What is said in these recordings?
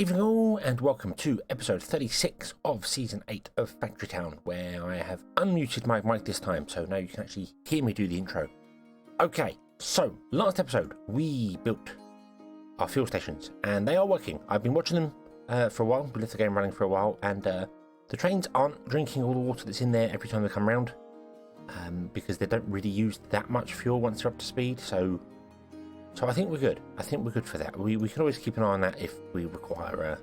Evening all, and welcome to episode 36 of season 8 of Factory Town, where I have unmuted my mic this time, so now you can actually hear me do the intro. Okay, so last episode we built our fuel stations, and they are working. I've been watching them for a while. We left the game running for a while, and the trains aren't drinking all the water that's in there every time they come around, because they don't really use that much fuel once they're up to speed, so I think we're good. I think we're good for that. We can always keep an eye on that if we require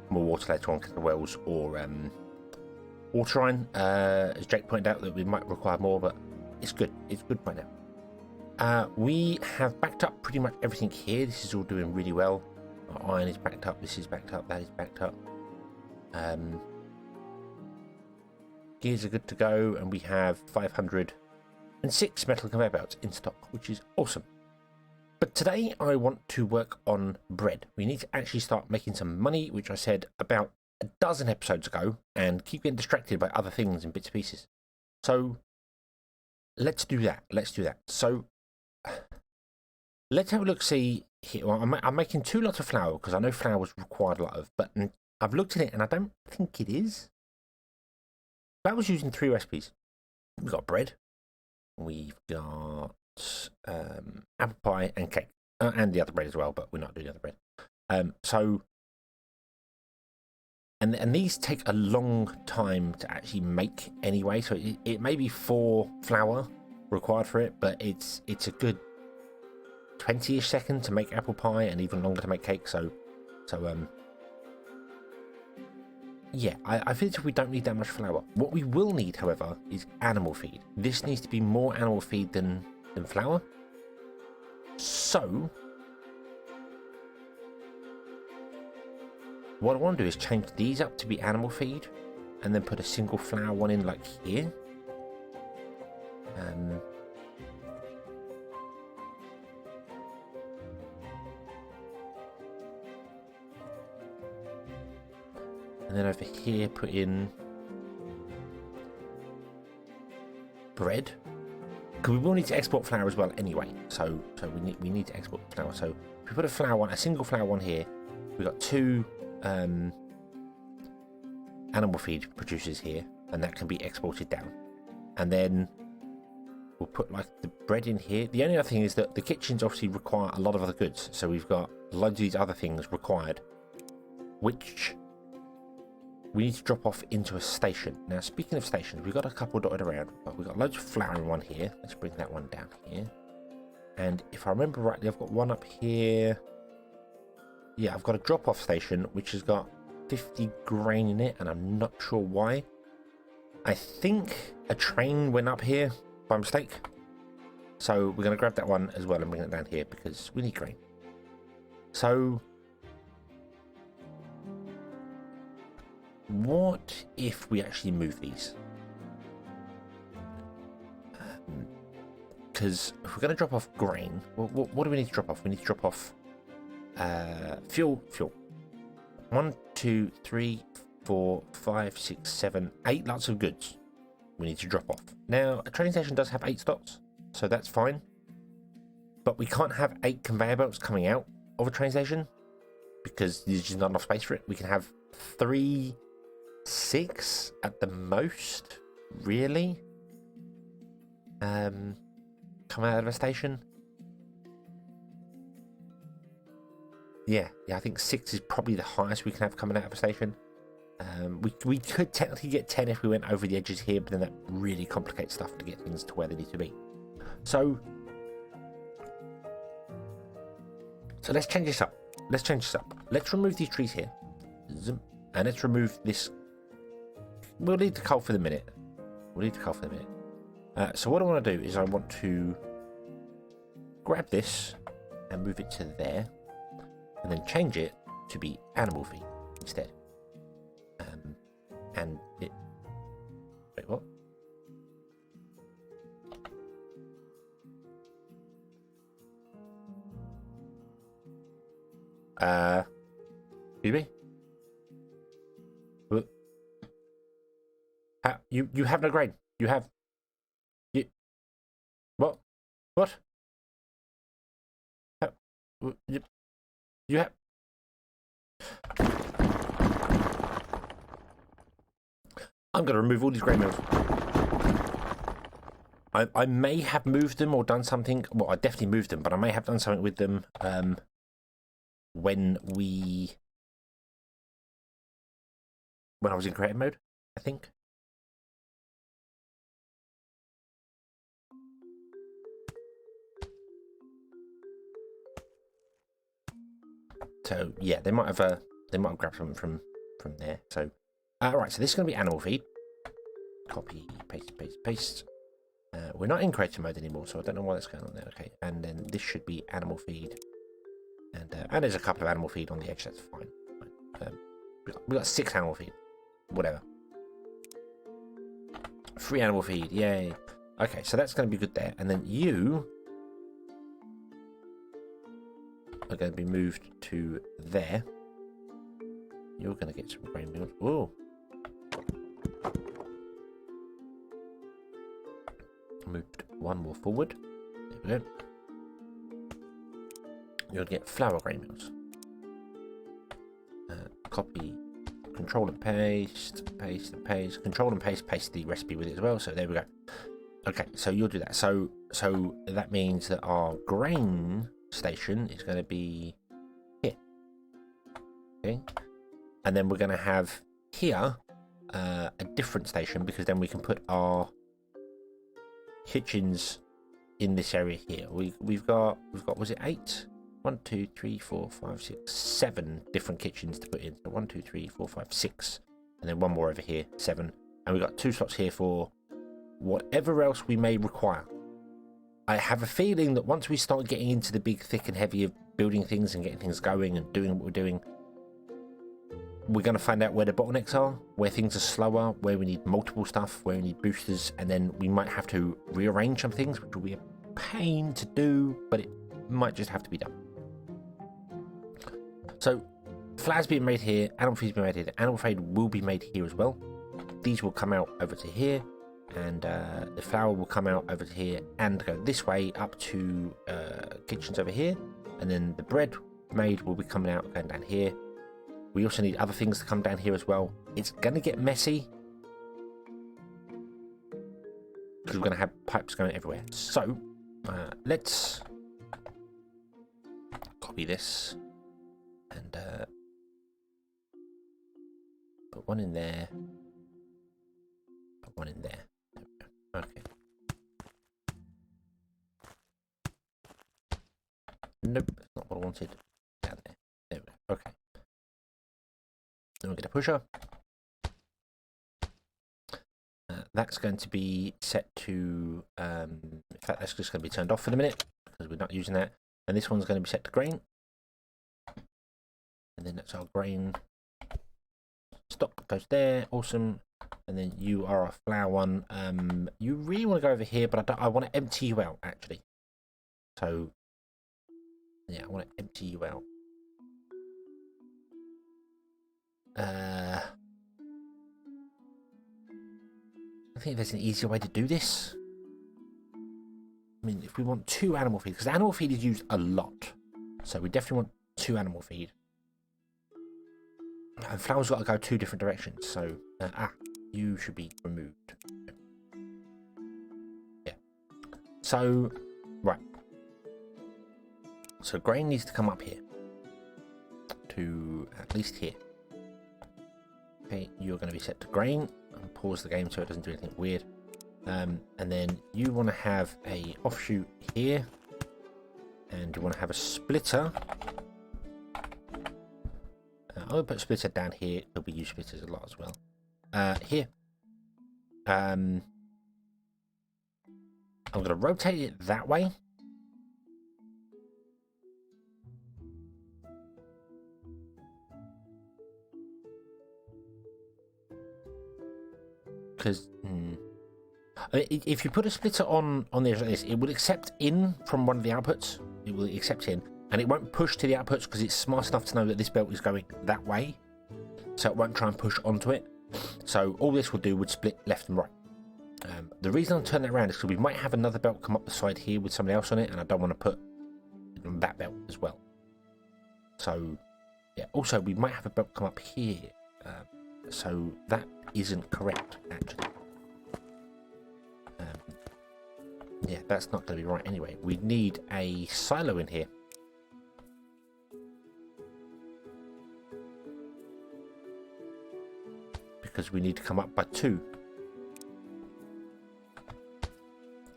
more water later on, because the wells or water line. As Jake pointed out, that we might require more, but it's good. It's good right now. We have backed up pretty much everything here. This is all doing really well. Our iron is backed up. This is backed up. That is backed up. Gears are good to go, and we have 506 metal conveyor belts in stock, which is awesome. But today I want to work on bread. We need to actually start making some money, which I said about a dozen episodes ago, and keep getting distracted by other things and bits and pieces. So let's do that. Let's do that. So let's have a look, see here. Well, I'm making 2 lots of flour because I know flour was required a lot of, but I've looked at it and I don't think it is. Flour was using 3 recipes. We've got bread. We've got apple pie and cake, and the other bread as well, but we're not doing the other bread. And these take a long time to actually make anyway, so it may be 4 flour required for it, but it's a good 20-ish seconds to make apple pie and even longer to make cake. Yeah, I think we don't need that much flour. What we will need, however, is animal feed. This needs to be more animal feed than flour. So what I want to do is change these up to be animal feed, and then put a single flour one in like here. And then over here put in bread. Because we will need to export flour as well anyway, so we need to export flour. So if we put a single flour one here, we've got 2 animal feed producers here, and that can be exported down. And then we'll put like the bread in here. The only other thing is that the kitchens obviously require a lot of other goods, so we've got loads of these other things required, which we need to drop off into a station. Now, speaking of stations, we've got a couple dotted around. We've got loads of flour in one here. Let's bring that one down here. And if I remember rightly, I've got one up here. Yeah, I've got a drop-off station, which has got 50 grain in it, and I'm not sure why. I think a train went up here by mistake. So we're going to grab that one as well and bring it down here, because we need grain. So what if we actually move these? Because if we're going to drop off grain, what do we need to drop off? We need to drop off fuel. 1, 2, 3, 4, 5, 6, 7, 8 lots of goods we need to drop off. Now, a train station does have 8 stops, so that's fine. But we can't have 8 conveyor belts coming out of a train station, because there's just not enough space for it. We can have 3, 6 at the most, really, come out of a station. Yeah, I think 6 is probably the highest we can have coming out of a station. We could technically get 10 if we went over the edges here, but then that really complicates stuff to get things to where they need to be. So let's change this up. Let's remove these trees here, and let's remove this. We'll leave the coal for the minute. So what I want to do is I want to grab this and move it to there, and then change it to be animal feed instead. And it. Wait, what? Excuse me? You have no grain. You have. What? You have. I'm going to remove all these grain mills. I may have moved them or done something. Well, I definitely moved them, but I may have done something with them when I was in creative mode, I think. So yeah, they might have grabbed something from there. So right, so this is going to be animal feed. Copy, paste, paste, paste. We're not in creative mode anymore, so I don't know why that's going on there. Okay, and then this should be animal feed, and there's a couple of animal feed on the edge. That's fine. We got 6 animal feed, whatever. 3 animal feed, yay. Okay, so that's going to be good there, and then you are going to be moved to there. You're going to get some grain mills. Whoa. Moved 1 more forward. There we go. You'll get flour grain mills. Copy, control and paste, paste and paste, control and paste the recipe with it as well. So there we go. Okay, so you'll do that. So that means that our grain station is going to be here. Okay, and then we're going to have here a different station, because then we can put our kitchens in this area here. We've got was it 8? 1, 2, 3, 4, 5, 6, 7 different kitchens to put in. So 1, 2, 3, 4, 5, 6, and then 1 more over here, 7. And we've got 2 slots here for whatever else we may require. I have a feeling that once we start getting into the big, thick and heavy of building things and getting things going and doing what we're doing, we're going to find out where the bottlenecks are, where things are slower, where we need multiple stuff, where we need boosters, and then we might have to rearrange some things, which will be a pain to do, but it might just have to be done. So, flour's being made here, animal feed's being made here, animal feed will be made here as well. These will come out over to here, and the flour will come out over to here and go this way up to kitchens over here, and then the bread made will be coming out going down here. We also need other things to come down here as well. It's going to get messy because we're going to have pipes going everywhere. So, let's copy this and put 1 in there, put 1 in there. Okay. Nope, that's not what I wanted. Down there. There we go. Okay. Then we'll get a pusher. That's going to be set to, in fact, that's just going to be turned off for the minute because we're not using that. And this one's going to be set to grain. And then that's our grain. Stop, goes there. Awesome. And then you are a flour one. You really want to go over here, but I want to empty you out, actually. So, yeah, I want to empty you out. I think there's an easier way to do this. I mean, if we want 2 animal feed, because animal feed is used a lot, so we definitely want 2 animal feed. And flour's got to go 2 different directions, so you should be removed. Yeah. So, right. So grain needs to come up here to at least here. Okay, you're going to be set to grain. And pause the game so it doesn't do anything weird. And then you want to have a offshoot here, and you want to have a splitter. I'll put a splitter down here, but we use splitters a lot as well. Here. I'm going to rotate it that way. Because if you put a splitter on the edge like this, it will accept in from one of the outputs. It will accept in, and it won't push to the outputs because it's smart enough to know that this belt is going that way, so it won't try and push onto it. So all this will do would split left and right. The reason I'm turning it around is because we might have another belt come up the side here with somebody else on it, and I don't want to put it on that belt as well. So yeah, also we might have a belt come up here, so that isn't correct, actually. Yeah, that's not going to be right anyway. We need a silo in here. Because we need to come up by 2.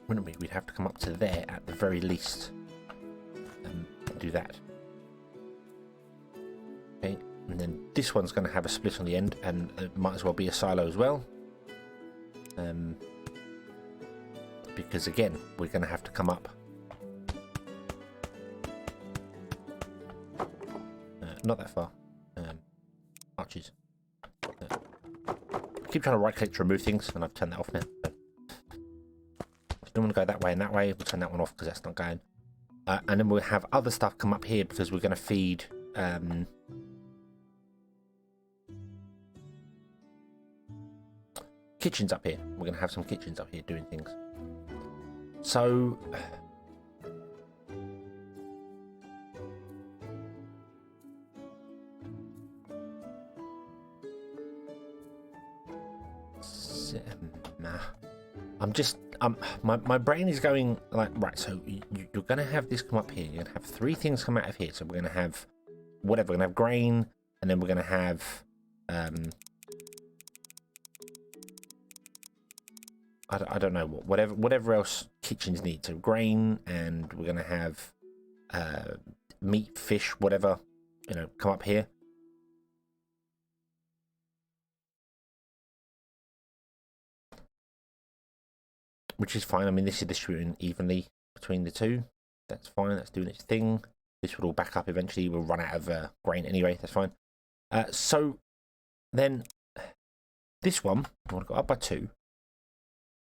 Wouldn't we? We'd have to come up to there at the very least. And do that. Okay, and then this one's going to have a split on the end, and it might as well be a silo as well. Because again, we're going to have to come up. Not that far. Arches. I keep trying to right click to remove things, and I've turned that off now. So if you don't want to go that way and that way, we'll turn that one off because that's not going. And then we'll have other stuff come up here because we're going to feed kitchens up here. We're going to have some kitchens up here doing things. So I'm just my brain is going like, right, so you're going to have this come up here. You're going to have 3 things come out of here. So we're going to have whatever. We're going to have grain, and then we're going to have I don't know whatever else kitchens need. So grain, and we're going to have meat, fish, whatever, you know, come up here. Which is fine. I mean, this is distributing evenly between the 2. That's fine. That's doing its thing. This will all back up eventually. We'll run out of grain anyway. That's fine. So then this one, I want to go up by 2.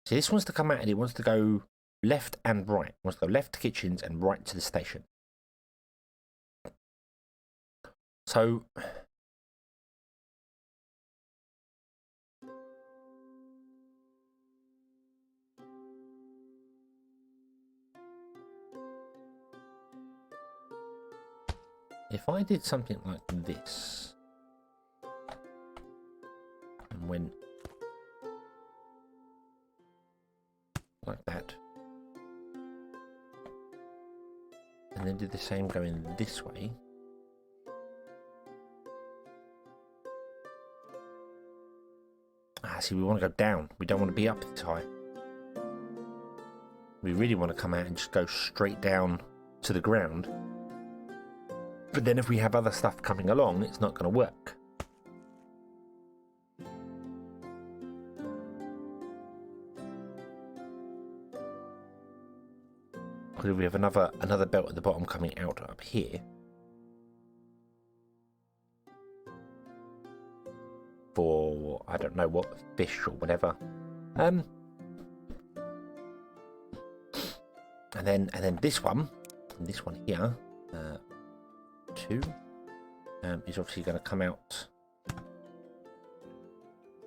So this wants to come out and it wants to go left and right. It wants to go left to kitchens and right to the station. So if I did something like this and went like that, and then did the same going this way, see, we want to go down. We don't want to be up this high. We really want to come out and just go straight down to the ground. But then if we have other stuff coming along, it's not going to work. Because if we have another belt at the bottom coming out up here, for I don't know what, fish or whatever, and then this one here, 2, is obviously going to come out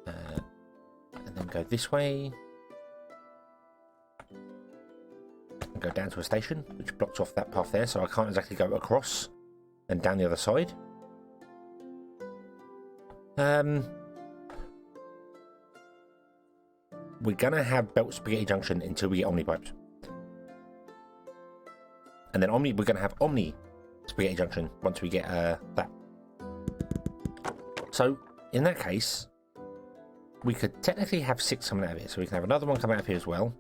and then go this way and go down to a station, which blocks off that path there, so I can't exactly go across and down the other side. We're gonna have belt spaghetti junction until we get omni pipes, and then we're gonna have omni spaghetti junction once we get that. So in that case, we could technically have 6 coming out of here, so we can have another one come out of here as well,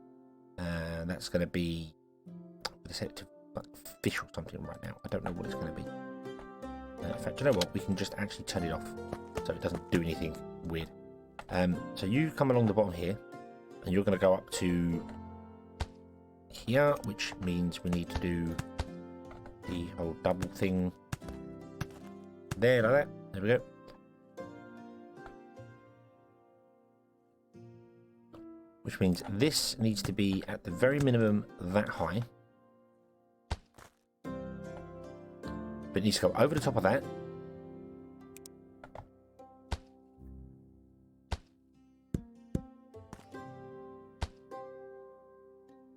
and that's going to be, let's set it to like fish or something right now. I don't know what it's going to be. In fact, you know what, we can just actually turn it off so it doesn't do anything weird. So you come along the bottom here, and you're going to go up to here, which means we need to do the whole double thing there, like that. There we go. Which means this needs to be at the very minimum that high, but it needs to go over the top of that,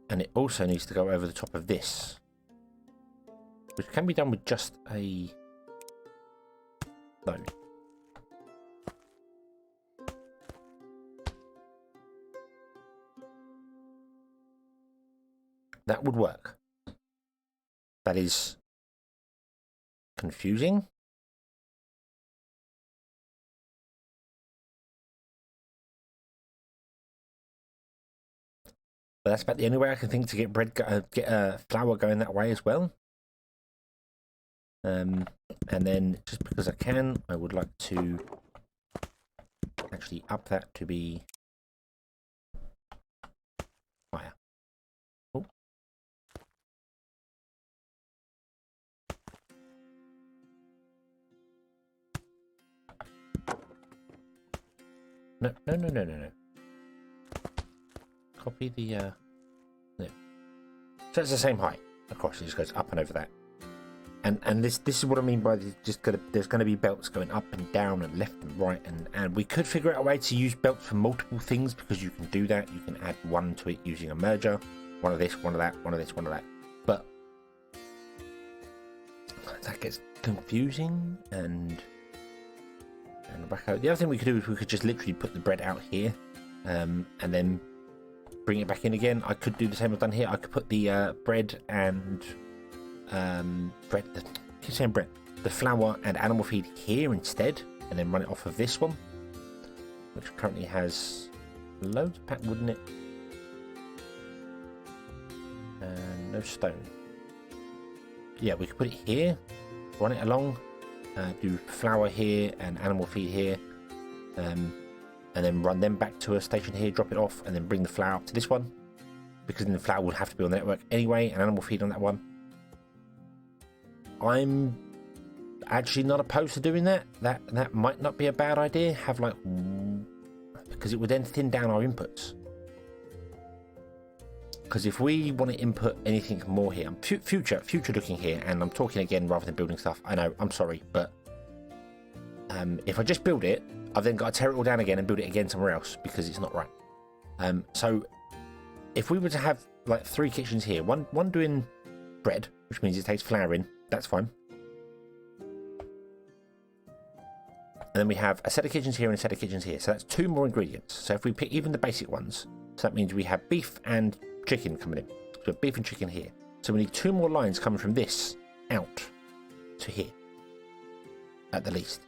and it also needs to go over the top of this, which can be done with just a load. that would work. That is confusing. But that's about the only way I can think to get flour going that way as well. And then just because I can, I would like to actually up that to be higher. Oh. No. Copy the no. So it's the same height. Of course, it just goes up and over that. And this is what I mean by there's gonna be belts going up and down and left and right, and we could figure out a way to use belts for multiple things, because you can do that. You can add one to it using a merger, one of this, one of that, one of this, one of that. But that gets confusing and back out. The other thing we could do is we could just literally put the bread out here, and then bring it back in again. I could do the same I've done here. I could put the bread and the flour and animal feed here instead, and then run it off of this one, which currently has loads of packed wood in it and no stone. Yeah, we could put it here, run it along, do flour here and animal feed here, and then run them back to a station here, drop it off, and then bring the flour up to this one, because then the flour would have to be on the network anyway, and animal feed on that one. I'm actually not opposed to doing that. That might not be a bad idea. Have like, because it would then thin down our inputs. Because if we want to input anything more here, I'm future looking here, and I'm talking again rather than building stuff. I know, I'm sorry, but if I just build it, I've then got to tear it all down again and build it again somewhere else, because it's not right. So if we were to have like 3 kitchens here, one doing bread, which means it takes flour in, that's fine. And then we have a set of kitchens here and a set of kitchens here. So that's 2 more ingredients. So if we pick even the basic ones, so that means we have beef and chicken coming in. So we have beef and chicken here. So we need 2 more lines coming from this out to here, at the least.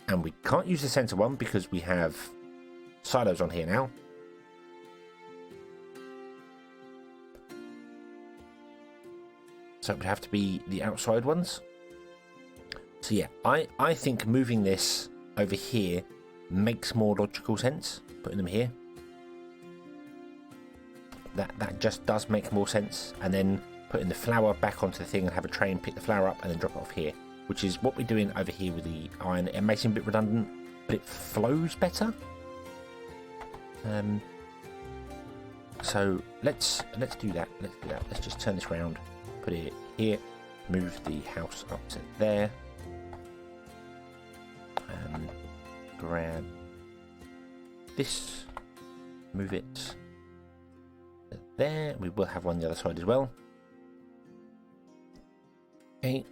And we can't use the center one because we have silos on here now. So it would have to be the outside ones. So yeah, I think moving this over here makes more logical sense, putting them here. That just does make more sense. And then putting the flour back onto the thing and have a tray and pick the flour up and then drop it off here, which is what we're doing over here with the iron. It may seem a bit redundant, but it flows better. So let's do that. Let's just turn this round. Put it here, move the house up to there, grab this, move it to there. We will have one on the other side as well. Okay.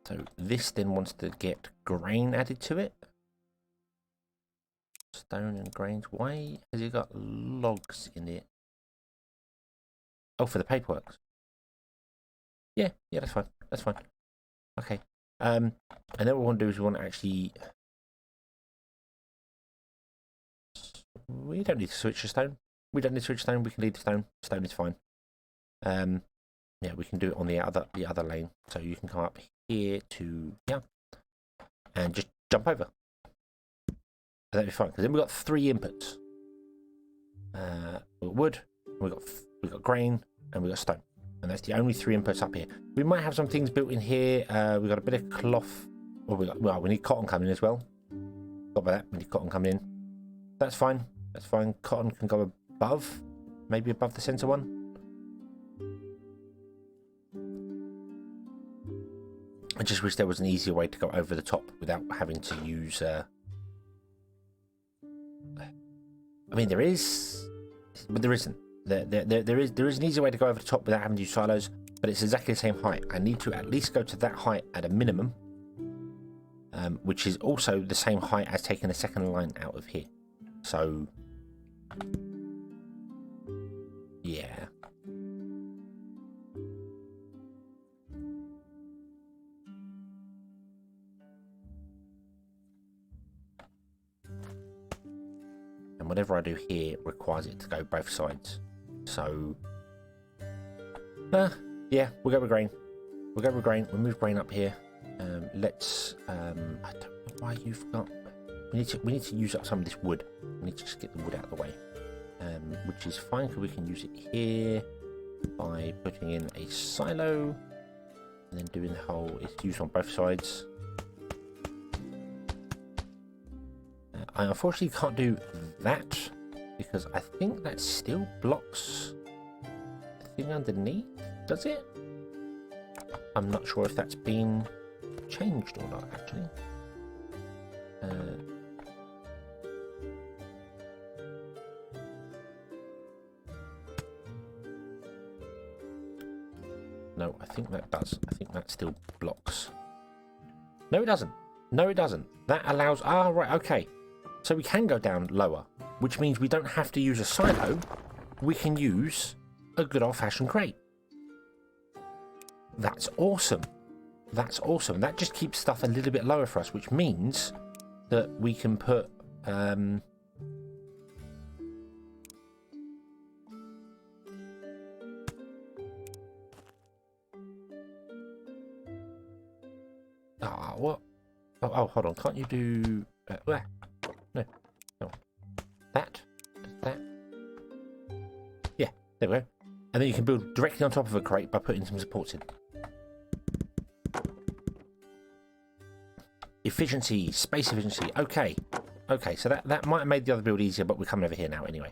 So this then wants to get grain added to it. Stone and grains. Why has it got logs in it? Oh, for the paperwork. Yeah, that's fine. Okay. And then what we want to do is we want to actually. We don't need to switch to stone. We don't need to switch to stone. We can leave the stone. Stone is fine. Yeah, we can do it on the other lane. So you can come up here to and just jump over. That'd be fine, because then we've got 3 inputs. We've got wood, we've got grain, and we've got stone. And that's the only 3 inputs up here. We might have some things built in here. We've got a bit of cloth. We need cotton coming in as well. Got by that, we need cotton coming in. That's fine. Cotton can go above, maybe above the center one. I just wish there was an easier way to go over the top without having to use I mean, there is, but there isn't. There is an easier way to go over the top without having to use silos, but it's exactly the same height. I need to at least go to that height at a minimum, which is also the same height as taking a second line out of here. So, yeah. And whatever I do here requires it to go both sides. So, yeah, we'll go with grain. We'll go with grain. We'll move grain up here. Let's. I don't know why you've got. We need to use up some of this wood. We need to just get the wood out of the way, which is fine because we can use it here by putting in a silo and then doing the whole. It's used on both sides. I unfortunately can't do that because I think that still blocks the thing underneath. Does it? I'm not sure if that's been changed or not, actually. No, I think that does. I think that still blocks. No, it doesn't. No, it doesn't. That allows... Ah, right, okay. So we can go down lower, which means we don't have to use a silo. We can use a good old-fashioned crate. That's awesome. That's awesome. That just keeps stuff a little bit lower for us, which means that we can put... what? Oh, hold on. Can't you do... No. That. Yeah, there we go. And then you can build directly on top of a crate by putting some supports in. Efficiency, space efficiency. Okay, so that might have made the other build easier, but we're coming over here now anyway.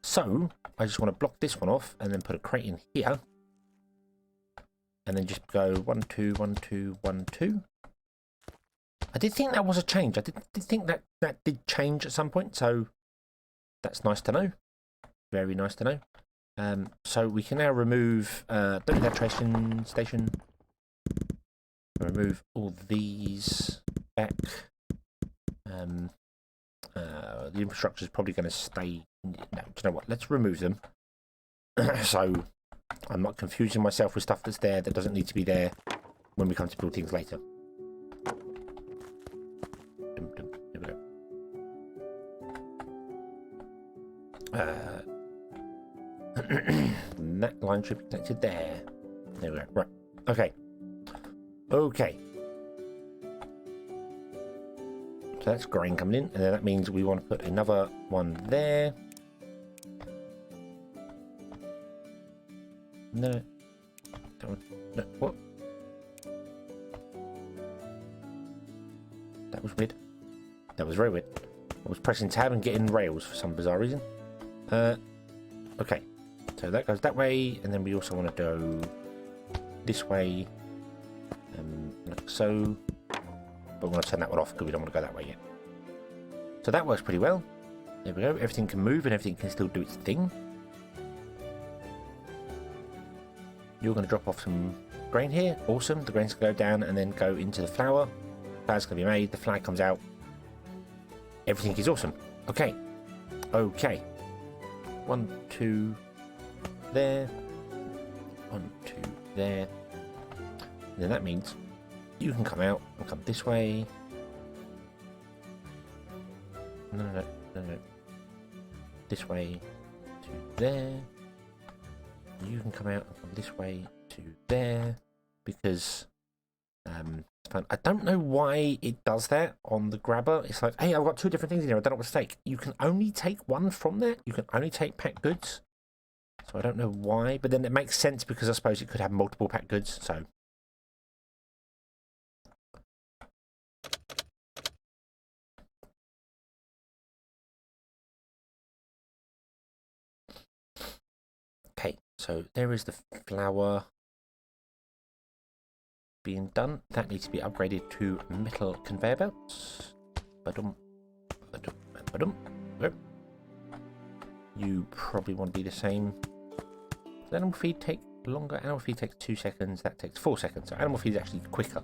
So I just want to block this one off and then put a crate in here. And then just go 1, 2, 1, 2, 1, 2. I did think that was a change. I did think that did change at some point, so that's nice to know. Very nice to know. So we can now remove demonstration station. Remove all these back. The infrastructure is probably going to stay. No, do you know what? Let's remove them. So I'm not confusing myself with stuff that's there that doesn't need to be there when we come to build things later. There we go. That line should be connected there. There we go. Right. Okay. Okay. So that's grain coming in, and then that means we want to put another one there. No. No. What? That was weird. That was very weird. I was pressing tab and getting rails for some bizarre reason. Okay. So that goes that way, and then we also want to go this way. Like so. But we're going to turn that one off because we don't want to go that way yet. So that works pretty well. There we go. Everything can move and everything can still do its thing. You're going to drop off some grain here. Awesome. The grain's going to go down and then go into the flour. Flour's going to be made. The flag comes out. Everything is awesome. Okay. Okay. 1, 2 there. 1, 2 there. And then that means you can come out and come this way. No. This way to there. You can come out and come this way to there because I don't know why it does that on the grabber. It's like, hey, I've got 2 different things in here. I don't know what to take. You can only take one from there. You can only take packed goods. So I don't know why, but then it makes sense because I suppose it could have multiple packed goods. So okay, so there is the flour being done. That needs to be upgraded to metal conveyor belts. You probably want to be the same. Does animal feed take longer? Animal feed takes 2 seconds. That takes 4 seconds. So animal feed is actually quicker.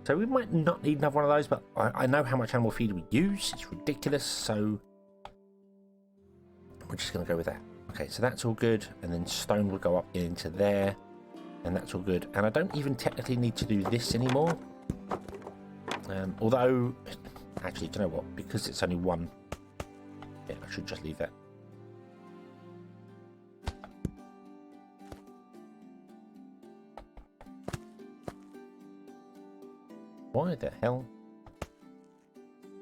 So we might not need another one of those, but I know how much animal feed we use. It's ridiculous, so we're just going to go with that. Okay, so that's all good, and then stone will go up into there, and that's all good. And I don't even technically need to do this anymore. Although, actually, do you know what? Because it's only one, yeah, I should just leave that. Why the hell?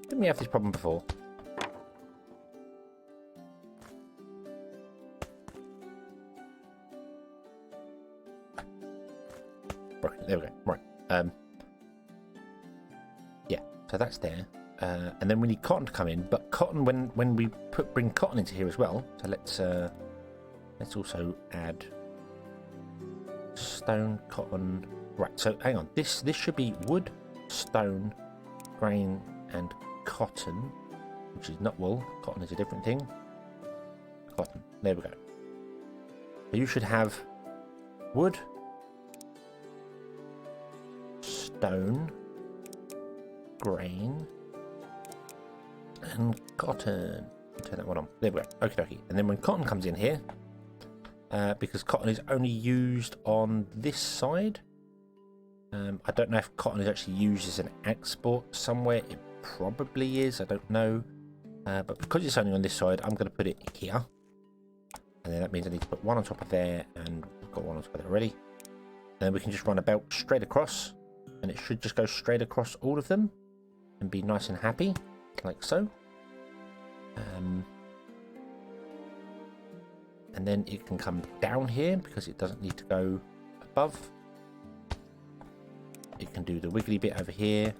Didn't we have this problem before? Right, there we go. Right. Yeah, so that's there. And then we need cotton to come in, but cotton when we bring cotton into here as well. So let's also add stone, cotton. Right, so hang on. This should be wood, stone, grain, and cotton, which is not wool. Cotton is a different thing. Cotton. There we go. So you should have wood, stone, grain, and cotton. Turn that one on. There we go. Okie dokie. And then when cotton comes in here, because cotton is only used on this side. I don't know if cotton is actually used as an export somewhere. It probably is. I don't know. But because it's only on this side, I'm going to put it here. And then that means I need to put one on top of there, and I've got one on top of there already. And then we can just run a belt straight across, and it should just go straight across all of them and be nice and happy, like so. And then it can come down here because it doesn't need to go above. It can do the wiggly bit over here.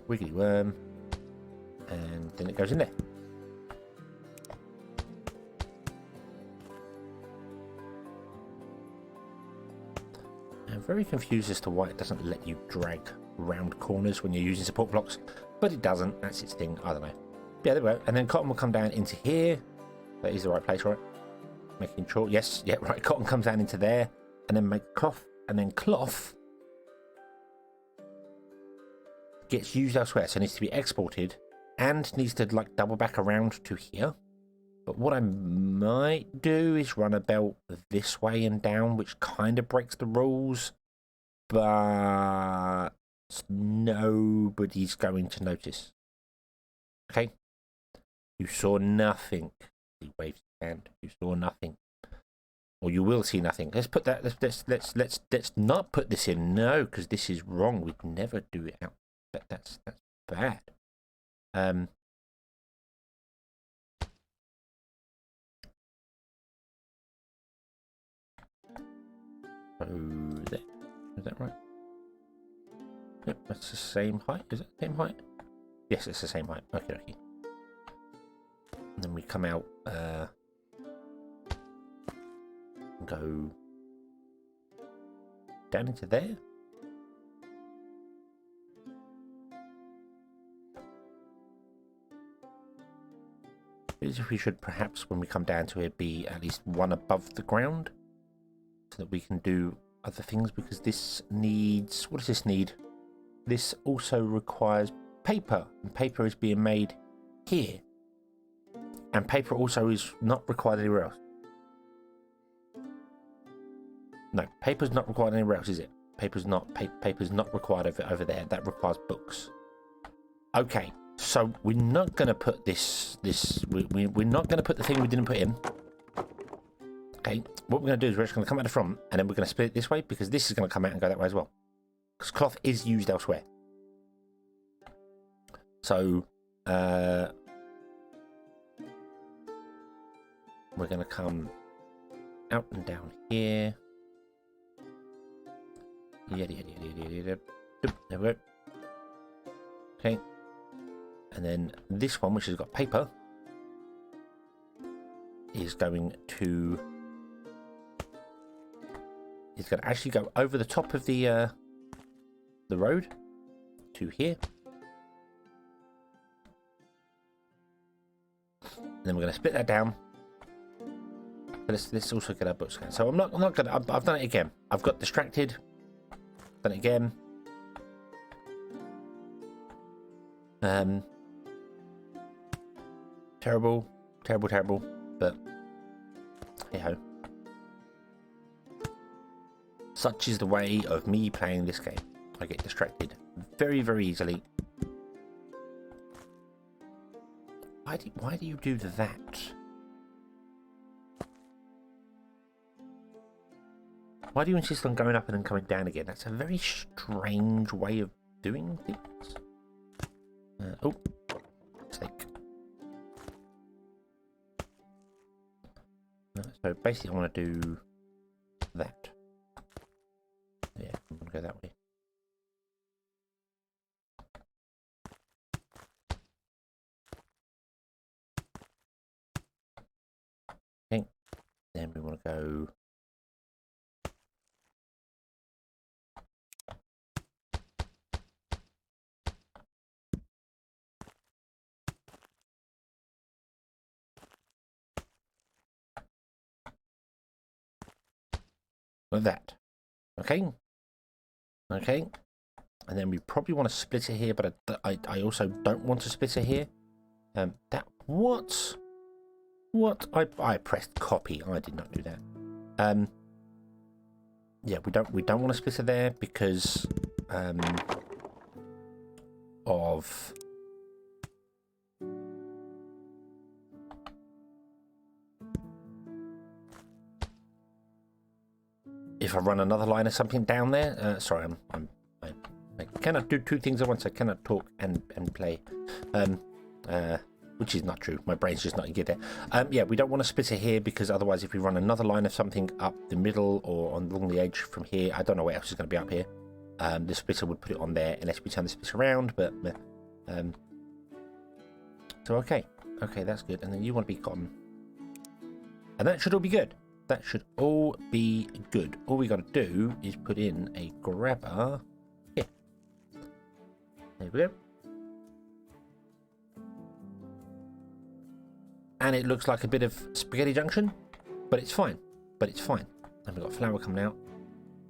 Wiggly worm. And then it goes in there. I'm very confused as to why it doesn't let you drag round corners when you're using support blocks, but it doesn't. That's its thing. I don't know. Yeah, there we go. And then cotton will come down into here. That is the right place, right? Making sure. Yes, yeah, right. Cotton comes down into there, and then make cloth, and then cloth gets used elsewhere, so it needs to be exported and needs to like double back around to here. But what I might do is run a belt this way and down, which kind of breaks the rules, but nobody's going to notice. Okay, you saw nothing. He waved his hand. You saw nothing, or you will see nothing. Let's put that. Let's not put this in. No, because this is wrong. We'd never do it out. That's bad. So there. Is that right? Yep, that's the same height. Is it the same height? Yes, it's the same height. Okay, okay. And then we come out, go down into there. We should perhaps, when we come down to it, be at least one above the ground, so that we can do other things, because this needs... What does this need? This also requires paper, and paper is being made here. And paper also is not required anywhere else. No, paper's not required anywhere else, is it? Paper's not required over there. That requires books. Okay, so we're not going to put we're not going to put the thing we didn't put in. Okay, what we're going to do is we're just going to come out the front, and then we're going to split it this way, because this is going to come out and go that way as well. Because cloth is used elsewhere. So, we're going to come out and down here. There we go. Okay. And then this one, which has got paper, is going to actually go over the top of the road to here. And then we're going to split that down. let's also get our book scan. So I'm not gonna. I've done it again. I've got distracted. Done it again. Terrible, but hey ho. Such is the way of me playing this game. I get distracted very, very easily. Why do you do that? Why do you insist on going up and then coming down again? That's a very strange way of doing things. Oh, mistake. So basically I want to do that. Yeah, I'm going to go that way. Okay, then we want to go... like that. Okay. Okay. And then we probably want to split it here, but I also don't want to split it here. What? I pressed copy. I did not do that. Yeah, we don't want to split it there because of if I run another line or something down there. Sorry, I cannot do two things at once. I cannot talk and play. Which is not true. My brain's just not good there. Yeah, we don't want to split it here because otherwise if we run another line of something up the middle or along the edge from here, I don't know what else is going to be up here. The splitter would put it on there unless we turn the splitter around, but... so, okay, that's good. And then you want to be cotton. And that should all be good. That should all be good. All we got to do is put in a grabber here. There we go. And it looks like a bit of spaghetti junction, but it's fine. And we've got flour coming out.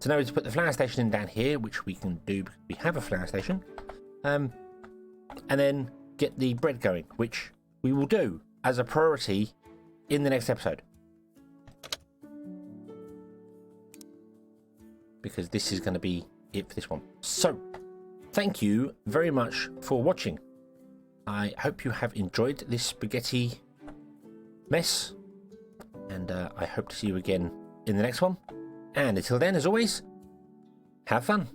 So now we just put the flour station in down here, which we can do because we have a flour station. And then get the bread going, which we will do as a priority in the next episode. Because this is going to be it for this one. So, thank you very much for watching. I hope you have enjoyed this spaghetti mess, and I hope to see you again in the next one. And until then, as always, have fun.